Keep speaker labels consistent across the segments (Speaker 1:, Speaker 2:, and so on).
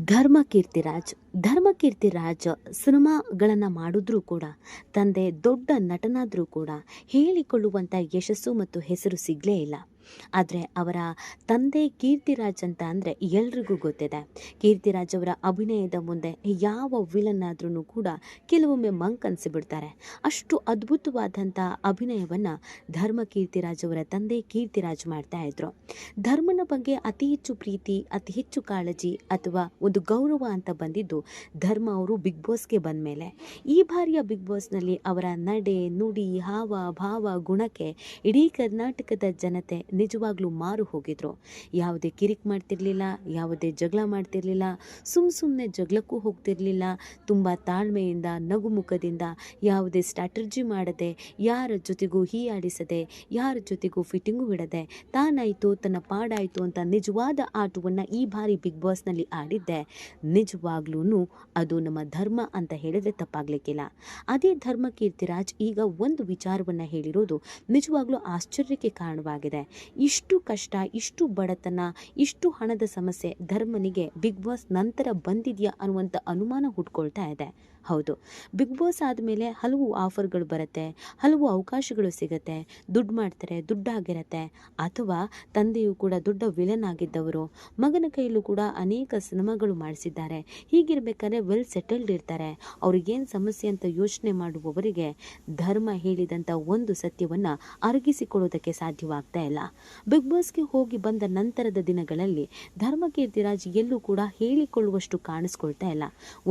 Speaker 1: ಧರ್ಮ ಕೀರ್ತಿರಾಜ್ ಸಿನಿಮಾಗಳನ್ನು ಮಾಡಿದ್ರೂ ಕೂಡ, ತಂದೆ ದೊಡ್ಡ ನಟನಾದರೂ ಕೂಡ ಹೇಳಿಕೊಳ್ಳುವಂಥ ಯಶಸ್ಸು ಮತ್ತು ಹೆಸರು ಸಿಗಲೇ ಇಲ್ಲ. ಆದರೆ ಅವರ ತಂದೆ ಕೀರ್ತಿರಾಜ್ ಅಂತ ಅಂದರೆ ಎಲ್ರಿಗೂ ಗೊತ್ತಿದೆ. ಕೀರ್ತಿರಾಜ್ ಅವರ ಅಭಿನಯದ ಮುಂದೆ ಯಾವ ವಿಲನ್ ಆದ್ರೂ ಕೂಡ ಕೆಲವೊಮ್ಮೆ ಮಂಕನ್ಸಿಬಿಡ್ತಾರೆ. ಅಷ್ಟು ಅದ್ಭುತವಾದಂಥ ಅಭಿನಯವನ್ನು ಧರ್ಮ ಕೀರ್ತಿರಾಜ್ ಅವರ ತಂದೆ ಕೀರ್ತಿರಾಜ್ ಮಾಡ್ತಾ ಇದ್ರು. ಧರ್ಮನ ಬಗ್ಗೆ ಅತಿ ಹೆಚ್ಚು ಪ್ರೀತಿ, ಅತಿ ಹೆಚ್ಚು ಕಾಳಜಿ ಅಥವಾ ಒಂದು ಗೌರವ ಅಂತ ಬಂದಿದ್ದು ಧರ್ಮ ಅವರು ಬಿಗ್ ಬಾಸ್ಗೆ ಬಂದ ಮೇಲೆ. ಈ ಬಾರಿಯ ಬಿಗ್ ಬಾಸ್ನಲ್ಲಿ ಅವರ ನಡೆ, ನುಡಿ, ಹಾವ ಭಾವ, ಗುಣಕ್ಕೆ ಇಡೀ ಕರ್ನಾಟಕದ ಜನತೆ ನಿಜವಾಗ್ಲೂ ಮಾರು ಹೋಗಿದ್ರು. ಯಾವುದೇ ಕಿರಿಕ್ ಮಾಡ್ತಿರ್ಲಿಲ್ಲ, ಯಾವುದೇ ಜಗಳ ಮಾಡ್ತಿರ್ಲಿಲ್ಲ, ಸುಮ್ಮನೆ ಜಗಳಕ್ಕೂ ಹೋಗ್ತಿರ್ಲಿಲ್ಲ. ತುಂಬ ತಾಳ್ಮೆಯಿಂದ, ನಗುಮುಖದಿಂದ, ಯಾವುದೇ ಸ್ಟ್ರಾಟರ್ಜಿ ಮಾಡದೆ, ಯಾರ ಜೊತೆಗೂ ಹೀಯಾಡಿಸದೆ, ಯಾರ ಜೊತೆಗೂ ಫಿಟ್ಟಿಂಗು ಬಿಡದೆ, ತಾನಾಯಿತು ತನ್ನ ಪಾಡಾಯಿತು ಅಂತ ನಿಜವಾದ ಆಟವನ್ನು ಈ ಬಾರಿ ಬಿಗ್ ಬಾಸ್ನಲ್ಲಿ ಆಡಿದ್ದೆ ನಿಜವಾಗ್ಲೂ ಅದು ನಮ್ಮ ಧರ್ಮ ಅಂತ ಹೇಳಿದ್ರೆ ತಪ್ಪಾಗ್ಲಿಕ್ಕಿಲ್ಲ. ಅದೇ ಧರ್ಮ ಕೀರ್ತಿರಾಜ್ ಈಗ ಒಂದು ವಿಚಾರವನ್ನು ಹೇಳಿರೋದು ನಿಜವಾಗ್ಲೂ ಆಶ್ಚರ್ಯಕ್ಕೆ ಕಾರಣವಾಗಿದೆ. ಇಷ್ಟು ಕಷ್ಟ, ಇಷ್ಟು ಬಡತನ, ಇಷ್ಟು ಹಣದ ಸಮಸ್ಯೆ ಧರ್ಮನಿಗೆ ಬಿಗ್ ಬಾಸ್ ನಂತರ ಬಂದಿದೆಯಾ ಅನ್ನುವಂಥ ಅನುಮಾನ ಹುಟ್ಕೊಳ್ತಾ ಇದೆ. ಹೌದು, ಬಿಗ್ ಬಾಸ್ ಆದಮೇಲೆ ಹಲವು ಆಫರ್ಗಳು ಬರುತ್ತೆ, ಹಲವು ಅವಕಾಶಗಳು ಸಿಗುತ್ತೆ, ದುಡ್ಡು ಮಾಡ್ತಾರೆ, ದುಡ್ಡಾಗಿರುತ್ತೆ. ಅಥವಾ ತಂದೆಯು ಕೂಡ ದೊಡ್ಡ ವಿಲನ್ ಆಗಿದ್ದವರು, ಮಗನ ಕೈಯಲ್ಲೂ ಕೂಡ ಅನೇಕ ಸಿನಿಮಾಗಳು ಮಾಡಿಸಿದ್ದಾರೆ. ಹೀಗಿರ್ಬೇಕಾದ್ರೆ ವೆಲ್ ಸೆಟಲ್ಡ್ ಇರ್ತಾರೆ. ಅವ್ರಿಗೇನು ಸಮಸ್ಯೆ ಅಂತ ಯೋಚನೆ ಮಾಡುವವರಿಗೆ ಧರ್ಮ ಹೇಳಿದಂಥ ಒಂದು ಸತ್ಯವನ್ನು ಅರಗಿಸಿಕೊಳ್ಳೋದಕ್ಕೆ ಸಾಧ್ಯವಾಗ್ತಾ ಇಲ್ಲ. ಬಿಗ್ ಬಾಸ್ಗೆ ಹೋಗಿ ಬಂದ ನಂತರದ ದಿನಗಳಲ್ಲಿ ಧರ್ಮ ಕೀರ್ತಿರಾಜ್ ಎಲ್ಲೂ ಕೂಡ ಹೇಳಿಕೊಳ್ಳುವಷ್ಟು ಕಾಣಿಸ್ಕೊಳ್ತಾ ಇಲ್ಲ.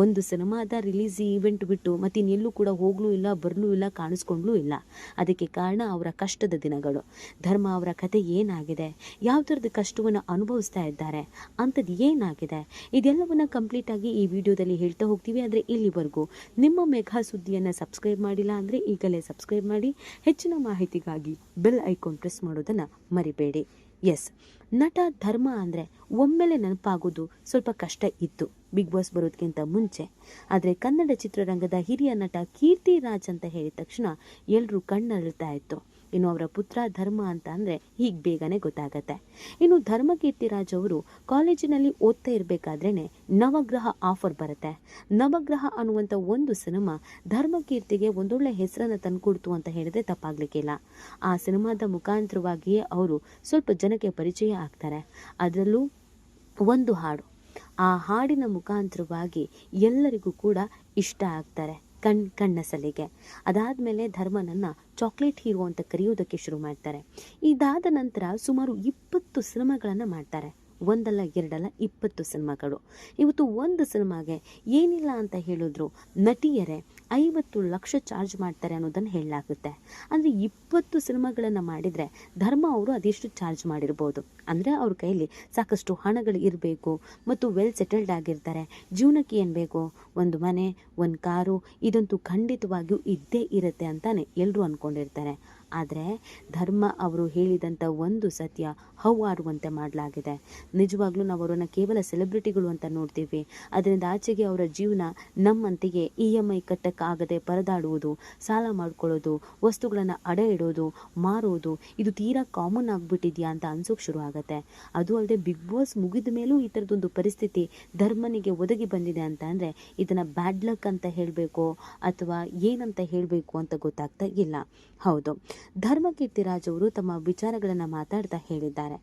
Speaker 1: ಒಂದು ಸಿನಿಮಾದ ರಿಲೀಸ್ ಈವೆಂಟ್ ಬಿಟ್ಟು ಮತ್ತಿನ್ನೆಲ್ಲೂ ಕೂಡ ಹೋಗ್ಲೂ ಇಲ್ಲ, ಬರ್ಲೂ ಇಲ್ಲ, ಕಾಣಿಸ್ಕೊಂಡ್ಲೂ ಇಲ್ಲ. ಅದಕ್ಕೆ ಕಾರಣ ಅವರ ಕಷ್ಟದ ದಿನಗಳು. ಧರ್ಮ ಅವರ ಕತೆ ಏನಾಗಿದೆ, ಯಾವ ಥರದ ಕಷ್ಟವನ್ನು ಅನುಭವಿಸ್ತಾ ಇದ್ದಾರೆ, ಅಂಥದ್ದು ಏನಾಗಿದೆ, ಇದೆಲ್ಲವನ್ನ ಕಂಪ್ಲೀಟ್ ಆಗಿ ಈ ವಿಡಿಯೋದಲ್ಲಿ ಹೇಳ್ತಾ ಹೋಗ್ತೀವಿ. ಆದರೆ ಇಲ್ಲಿವರೆಗೂ ನಿಮ್ಮ ಮೆಗಾ ಸುದ್ದಿಯನ್ನು ಸಬ್ಸ್ಕ್ರೈಬ್ ಮಾಡಿಲ್ಲ ಅಂದರೆ ಈಗಲೇ ಸಬ್ಸ್ಕ್ರೈಬ್ ಮಾಡಿ. ಹೆಚ್ಚಿನ ಮಾಹಿತಿಗಾಗಿ ಬೆಲ್ ಐಕಾನ್ ಪ್ರೆಸ್ ಮಾಡೋದನ್ನು ಮರಿಬೇಡಿ. ಎಸ್, ನಟ ಧರ್ಮ ಅಂದರೆ ಒಮ್ಮೆಲೆ ನೆನಪಾಗೋದು ಸ್ವಲ್ಪ ಕಷ್ಟ ಇತ್ತು ಬಿಗ್ ಬಾಸ್ ಬರೋದಕ್ಕಿಂತ ಮುಂಚೆ. ಆದರೆ ಕನ್ನಡ ಚಿತ್ರರಂಗದ ಹಿರಿಯ ನಟ ಕೀರ್ತಿರಾಜ್ ಅಂತ ಹೇಳಿದ ತಕ್ಷಣ ಎಲ್ಲರೂ ಕಣ್ಣರಳ್ತಾ ಇತ್ತು. ಇನ್ನು ಅವರ ಪುತ್ರ ಧರ್ಮ ಅಂತ ಅಂದರೆ ಹೀಗೆ ಬೇಗನೆ ಗೊತ್ತಾಗತ್ತೆ. ಇನ್ನು ಧರ್ಮ ಕೀರ್ತಿರಾಜ್ ಅವರು ಕಾಲೇಜಿನಲ್ಲಿ ಓದ್ತಾ ಇರಬೇಕಾದ್ರೇ ನವಗ್ರಹ ಆಫರ್ ಬರುತ್ತೆ. ನವಗ್ರಹ ಅನ್ನುವಂಥ ಒಂದು ಸಿನಿಮಾ ಧರ್ಮ ಕೀರ್ತಿಗೆ ಒಂದೊಳ್ಳೆ ಹೆಸರನ್ನು ತಂದುಕೊಡ್ತು ಅಂತ ಹೇಳಿದ್ರೆ ತಪ್ಪಾಗ್ಲಿಕ್ಕಿಲ್ಲ. ಆ ಸಿನಿಮಾದ ಮುಖಾಂತರವಾಗಿಯೇ ಅವರು ಸ್ವಲ್ಪ ಜನಕ್ಕೆ ಪರಿಚಯ ಆಗ್ತಾರೆ. ಅದರಲ್ಲೂ ಒಂದು ಹಾಡು, ಆ ಹಾಡಿನ ಮುಖಾಂತರವಾಗಿ ಎಲ್ಲರಿಗೂ ಕೂಡ ಇಷ್ಟ ಆಗ್ತಾರೆ, ಕಣ್ಣ ಸಲಿಗೆ. ಅದಾದಮೇಲೆ ಧರ್ಮನನ್ನು ಚಾಕ್ಲೇಟ್ ಹೀರೋ ಅಂತ ಕರೆಯೋದಕ್ಕೆ ಶುರು ಮಾಡ್ತಾರೆ. ಇದಾದ ನಂತರ ಸುಮಾರು 20 ಸಿನಿಮಾಗಳನ್ನು ಮಾಡ್ತಾರೆ. ಒಂದಲ್ಲ ಎರಡಲ್ಲ 20 ಸಿನಿಮಾಗಳು. ಇವತ್ತು ಒಂದು ಸಿನಿಮಾಗೆ ಏನಿಲ್ಲ ಅಂತ ಹೇಳಿದ್ರು ನಟಿಯರೇ 50 ಲಕ್ಷ ಚಾರ್ಜ್ ಮಾಡ್ತಾರೆ ಅನ್ನೋದನ್ನು ಹೇಳಲಾಗುತ್ತೆ. ಅಂದರೆ 20 ಸಿನಿಮಾಗಳನ್ನು ಮಾಡಿದರೆ ಧರ್ಮ ಅವರು ಅದೆಷ್ಟು ಚಾರ್ಜ್ ಮಾಡಿರ್ಬೋದು ಅಂದರೆ ಅವ್ರ ಕೈಯಲ್ಲಿ ಸಾಕಷ್ಟು ಹಣಗಳು ಇರಬೇಕು ಮತ್ತು ವೆಲ್ ಸೆಟಲ್ಡ್ ಆಗಿರ್ತಾರೆ. ಜೀವನಕ್ಕೆ ಏನು ಬೇಕು, ಒಂದು ಮನೆ, ಒಂದು ಕಾರು, ಇದಂತೂ ಖಂಡಿತವಾಗಿಯೂ ಇದ್ದೇ ಇರುತ್ತೆ ಅಂತಾನೆ ಎಲ್ಲರೂ ಅಂದ್ಕೊಂಡಿರ್ತಾರೆ. ಆದರೆ ಧರ್ಮ ಅವರು ಹೇಳಿದಂಥ ಒಂದು ಸತ್ಯ ಹೌವಾರುವಂತೆ ಮಾಡಲಾಗಿದೆ. ನಿಜವಾಗ್ಲೂ ನಾವು ಅವರನ್ನು ಕೇವಲ ಸೆಲೆಬ್ರಿಟಿಗಳು ಅಂತ ನೋಡ್ತೀವಿ. ಅದರಿಂದ ಆಚೆಗೆ ಅವರ ಜೀವನ ನಮ್ಮಂತೆಯೇ EMI ಕಟ್ಟಕ್ಕಾಗದೆ ಪರದಾಡುವುದು, ಸಾಲ ಮಾಡ್ಕೊಳ್ಳೋದು, ವಸ್ತುಗಳನ್ನು ಅಡ ಇಡೋದು, ಮಾರೋದು, ಇದು ತೀರಾ ಕಾಮನ್ ಆಗಿಬಿಟ್ಟಿದೆಯಾ ಅಂತ ಅನ್ಸೋಕೆ ಶುರು ಆಗುತ್ತೆ. ಅದು ಅಲ್ಲದೆ ಬಿಗ್ ಬಾಸ್ ಮುಗಿದ ಮೇಲೂ ಈ ಥರದೊಂದು ಪರಿಸ್ಥಿತಿ ಧರ್ಮನಿಗೆ ಒದಗಿ ಬಂದಿದೆ ಅಂತ ಅಂದರೆ ಇದನ್ನು ಬ್ಯಾಡ್ ಲಕ್ ಅಂತ ಹೇಳಬೇಕು ಅಥವಾ ಏನಂತ ಹೇಳಬೇಕು ಅಂತ ಗೊತ್ತಾಗ್ತಾ ಇಲ್ಲ. ಹೌದು, ಧರ್ಮ ಕೀರ್ತಿರಾಜ್ ಅವರು ತಮ್ಮ ವಿಚಾರಗಳನ್ನು ಮಾತಾಡ್ತಾ ಹೇಳಿದ್ದಾರೆ.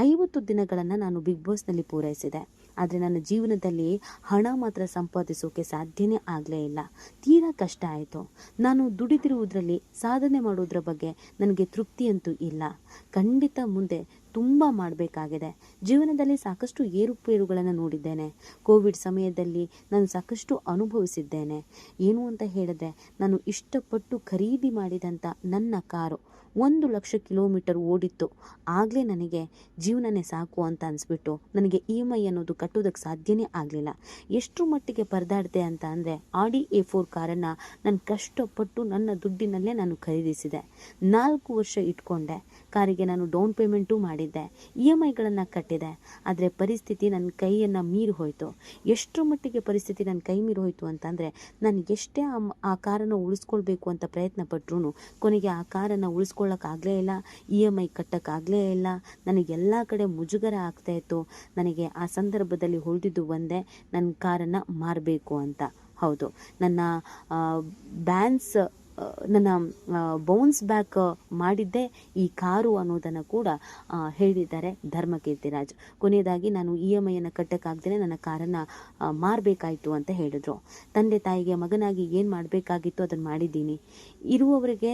Speaker 1: 50 ದಿನಗಳನ್ನು ನಾನು ಬಿಗ್ ಬಾಸ್ನಲ್ಲಿ ಪೂರೈಸಿದೆ. ಆದರೆ ನನ್ನ ಜೀವನದಲ್ಲಿ ಹಣ ಮಾತ್ರ ಸಂಪಾದಿಸೋಕೆ ಸಾಧ್ಯನೇ ಆಗಲೇ ಇಲ್ಲ. ತೀರಾ ಕಷ್ಟ ಆಯಿತು. ನಾನು ದುಡಿದಿರುವುದರಲ್ಲಿ ಸಾಧನೆ ಮಾಡೋದ್ರ ಬಗ್ಗೆ ನನಗೆ ತೃಪ್ತಿಯಂತೂ ಇಲ್ಲ. ಖಂಡಿತ ಮುಂದೆ ತುಂಬ ಮಾಡಬೇಕಾಗಿದೆ. ಜೀವನದಲ್ಲಿ ಸಾಕಷ್ಟು ಏರುಪೇರುಗಳನ್ನು ನೋಡಿದ್ದೇನೆ. ಕೋವಿಡ್ ಸಮಯದಲ್ಲಿ ನಾನು ಸಾಕಷ್ಟು ಅನುಭವಿಸಿದ್ದೇನೆ. ಏನು ಅಂತ ಹೇಳಿದ್ರೆ, ನಾನು ಇಷ್ಟಪಟ್ಟು ಖರೀದಿ ಮಾಡಿದಂಥ ನನ್ನ ಕಾರು 1 ಲಕ್ಷ ಕಿಲೋಮೀಟರ್ ಓಡಿತ್ತು. ಆಗಲೇ ನನಗೆ ಜೀವನನೇ ಸಾಕು ಅಂತ ಅನಿಸ್ಬಿಟ್ಟು ನನಗೆ EMI ಅನ್ನೋದು ಕಟ್ಟೋದಕ್ಕೆ ಸಾಧ್ಯನೇ ಆಗಲಿಲ್ಲ. ಎಷ್ಟು ಮಟ್ಟಿಗೆ ಪರದಾಡಿದೆ ಅಂತ ಅಂದರೆ Audi A4 ಕಾರನ್ನು ನಾನು ಕಷ್ಟಪಟ್ಟು ನನ್ನ ದುಡ್ಡಿನಲ್ಲೇ ನಾನು ಖರೀದಿಸಿದೆ. 4 ವರ್ಷ ಇಟ್ಕೊಂಡೆ. ಕಾರಿಗೆ ನಾನು ಡೌನ್ ಪೇಮೆಂಟು ಮಾಡಿ ಮಾಡಿದ್ದೆ, ಇ ಎಮ್ ಐಗಳನ್ನು ಕಟ್ಟಿದೆ. ಆದರೆ ಪರಿಸ್ಥಿತಿ ನನ್ನ ಕೈಯನ್ನು ಮೀರಿ ಹೋಯಿತು. ಎಷ್ಟರ ಮಟ್ಟಿಗೆ ಪರಿಸ್ಥಿತಿ ನನ್ನ ಕೈ ಮೀರಿ ಹೋಯಿತು ಅಂತಂದರೆ, ನಾನು ಎಷ್ಟೇ ಆ ಕಾರನ್ನು ಉಳಿಸ್ಕೊಳ್ಬೇಕು ಅಂತ ಪ್ರಯತ್ನ ಪಟ್ಟರು ಕೊನೆಗೆ ಆ ಕಾರನ್ನು ಉಳಿಸ್ಕೊಳ್ಳೋಕ್ಕಾಗಲೇ ಇಲ್ಲ, ಇ ಎಮ್ ಐ ಕಟ್ಟೋಕ್ಕಾಗಲೇ ಇಲ್ಲ. ನನಗೆಲ್ಲ ಕಡೆ ಮುಜುಗರ ಆಗ್ತಾಯಿತ್ತು. ನನಗೆ ಆ ಸಂದರ್ಭದಲ್ಲಿ ಉಳಿದಿದ್ದು ಒಂದೇ, ನನ್ನ ಕಾರನ್ನು ಮಾರಬೇಕು ಅಂತ. ಹೌದು, ನನ್ನ ಬ್ಯಾನ್ಸ್ ನನ್ನ ಬೌನ್ಸ್ ಬ್ಯಾಕ್ ಮಾಡಿದ್ದೇ ಈ ಕಾರು ಅನ್ನೋದನ್ನು ಕೂಡ ಹೇಳಿದ್ದಾರೆ ಧರ್ಮಕೀರ್ತಿರಾಜ್. ಕೊನೆಯದಾಗಿ ನಾನು ಇ ಎಮ್ ಐಯನ್ನು ಕಟ್ಟೋಕ್ಕಾಗ್ದೇ ನನ್ನ ಕಾರನ್ನು ಮಾರಬೇಕಾಯಿತು ಅಂತ ಹೇಳಿದ್ರು. ತಂದೆ ತಾಯಿಗೆ ಮಗನಾಗಿ ಏನು ಮಾಡಬೇಕಾಗಿತ್ತು ಅದನ್ನು ಮಾಡಿದ್ದೀನಿ. ಇರುವವರಿಗೆ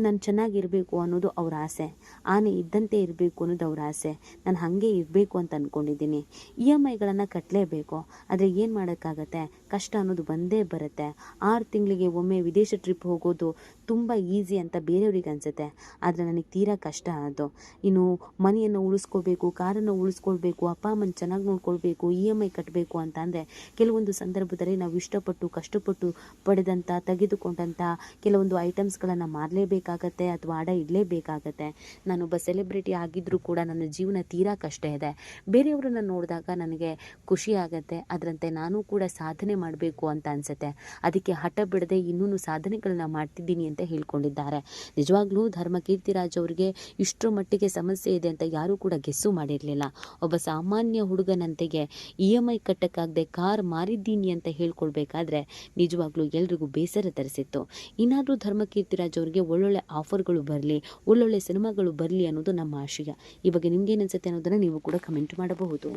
Speaker 1: ನಾನು ಚೆನ್ನಾಗಿರಬೇಕು ಅನ್ನೋದು ಅವ್ರ ಆಸೆ, ಆನೆ ಇದ್ದಂತೆ ಇರಬೇಕು ಅನ್ನೋದು ಅವ್ರ ಆಸೆ. ನಾನು ಹಾಗೆ ಇರಬೇಕು ಅಂತ ಅಂದ್ಕೊಂಡಿದ್ದೀನಿ. ಇ ಎಮ್ ಐಗಳನ್ನು ಕಟ್ಟಲೇಬೇಕು, ಆದರೆ ಏನು ಮಾಡೋಕ್ಕಾಗತ್ತೆ, ಕಷ್ಟ ಅನ್ನೋದು ಬಂದೇ ಬರುತ್ತೆ. 6 ತಿಂಗಳಿಗೆ ಒಮ್ಮೆ ವಿದೇಶ ಟ್ರಿಪ್ ಹೋಗೋದು ತುಂಬ ಈಸಿ ಅಂತ ಬೇರೆಯವ್ರಿಗೆ ಅನಿಸುತ್ತೆ, ಆದರೆ ನನಗೆ ತೀರಾ ಕಷ್ಟ ಅದು. ಇನ್ನು ಮನೆಯನ್ನು ಉಳಿಸ್ಕೊಳ್ಬೇಕು, ಕಾರನ್ನು ಉಳಿಸ್ಕೊಳ್ಬೇಕು, ಅಪ್ಪ ಅಮ್ಮನ ಚೆನ್ನಾಗಿ ನೋಡ್ಕೊಳ್ಬೇಕು, ಇ ಎಮ್ ಐ ಕಟ್ಟಬೇಕು ಅಂತ ಅಂದರೆ ಕೆಲವೊಂದು ಸಂದರ್ಭದಲ್ಲಿ ನಾವು ಇಷ್ಟಪಟ್ಟು ಕಷ್ಟಪಟ್ಟು ಪಡೆದಂಥ ತೆಗೆದುಕೊಂಡಂಥ ಕೆಲವೊಂದು ಐಟಮ್ಸ್ಗಳನ್ನು ಮಾರಲೇಬೇಕಾಗತ್ತೆ ಅಥವಾ ಅಡ ಇಡಲೇಬೇಕಾಗತ್ತೆ. ನಾನೊಬ್ಬ ಸೆಲೆಬ್ರಿಟಿ ಆಗಿದ್ದರೂ ಕೂಡ ನನ್ನ ಜೀವನ ತೀರಾ ಕಷ್ಟ ಇದೆ. ಬೇರೆಯವರನ್ನು ನೋಡಿದಾಗ ನನಗೆ ಖುಷಿ ಆಗುತ್ತೆ, ಅದರಂತೆ ನಾನು ಕೂಡ ಸಾಧನೆ ಮಾಡಬೇಕು ಅಂತ ಅನಿಸುತ್ತೆ. ಅದಕ್ಕೆ ಹಠ ಬಿಡದೆ ಇನ್ನೂ ಸಾಧನೆಗಳನ್ನ ಮಾಡ್ತಿದ್ದೀನಿ ಅಂತ ಹೇಳ್ಕೊಂಡಿದ್ದಾರೆ. ನಿಜವಾಗ್ಲೂ ಧರ್ಮಕೀರ್ತಿರಾಜ್ ಅವರಿಗೆ ಇಷ್ಟರ ಮಟ್ಟಿಗೆ ಸಮಸ್ಯೆ ಇದೆ ಅಂತ ಯಾರೂ ಕೂಡ ಗೆಸ್ಸು ಮಾಡಿರಲಿಲ್ಲ. ಒಬ್ಬ ಸಾಮಾನ್ಯ ಹುಡುಗನಂತೆಗೆ ಇ ಎಮ್ ಐ ಕಟ್ಟಕ್ಕಾಗದೆ ಕಾರ್ ಮಾರಿದ್ದೀನಿ ಅಂತ ಹೇಳ್ಕೊಳ್ಬೇಕಾದ್ರೆ ನಿಜವಾಗ್ಲೂ ಎಲ್ರಿಗೂ ಬೇಸರ ತರಿಸಿತ್ತು. ಇನ್ನಾದರೂ ಧರ್ಮಕೀರ್ತಿರಾಜ್ ಅವರಿಗೆ ಒಳ್ಳೊಳ್ಳೆ ಆಫರ್ಗಳು ಬರಲಿ, ಒಳ್ಳೊಳ್ಳೆ ಸಿನಿಮಾಗಳು ಬರಲಿ ಅನ್ನೋದು ನಮ್ಮ ಆಶಯ. ಈ ಬಗ್ಗೆ ನಿಮ್ಗೇನು ಅನ್ಸುತ್ತೆ ಅನ್ನೋದನ್ನು ನೀವು ಕೂಡ ಕಮೆಂಟ್ ಮಾಡಬಹುದು.